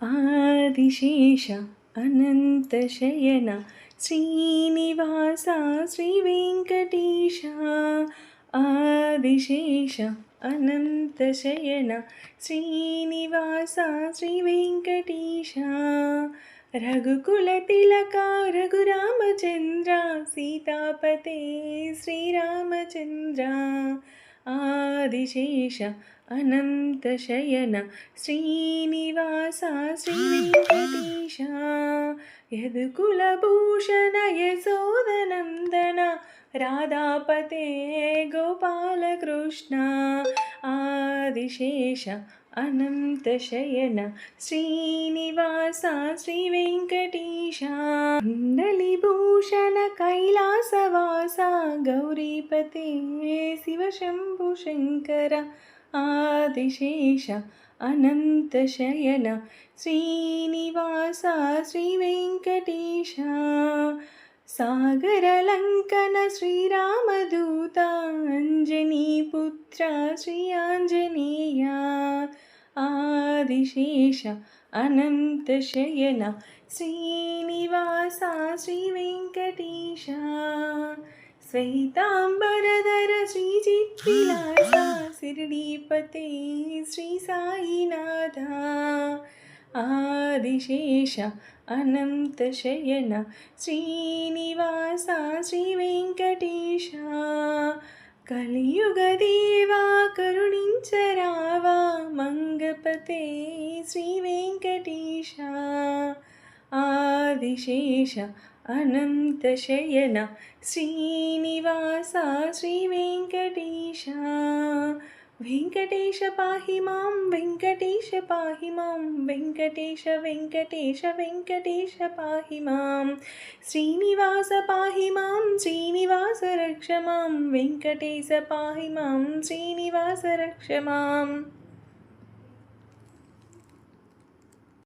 ఆదిశేష అనంతశయన శ్రీనివాస శ్రీ వెంకటేశ. ఆదిశేష అనంతశయన శ్రీనివాస శ్రీ వెంకటేశ. రఘుకుల తిలక రఘురామచంద్ర సీతాపతే శ్రీరామచంద్ర. ఆదిశేష అనంతశయన శ్రీనివాస శ్రీ వెంకటేశ. యదుకులభూషణ యశోదనందన రాధాపతే గోపాలకృష్ణ. ఆదిశేష అనంతశయన శ్రీనివాస శ్రీ వెంకటేశ. కుండలిభూషణ కైలాసవాస గౌరీపతే శివశంభు శంకర. ఆదిశేష అనంతశయన శ్రీనివాస శ్రీ వెంకటేశ. సాగరలంకన శ్రీరామదూత అంజనీపుత్ర శ్రీ ఆంజనేయ. ఆదిశేష అనంతశయన శ్రీనివాస శ్రీ వెంకటేశ. శ్వేతాంబరధర శ్రీ చిత్విలాస శిరిడీపతే శ్రీ సాయినాథ. ఆదిశేష అనంతశయన శ్రీనివాస శ్రీ వెంకటేశ. కలియుగ దేవా కరుణించరావా మంగపతే శ్రీ వెంకటేశ. ఆదిశేష అనంతశయన శ్రీనివాస శ్రీ వెంకటేశ. వెంకటేశ పాహి మాం వెంకటేశ పాహి మాం వెంకటేశ వెంకటేశ వెంకటేశ పాహి మాం. శ్రీనివాస పాహి మాం శ్రీనివాస రక్ష మాం వెంకటేశ పాహి మాం శ్రీనివాస రక్ష మాం.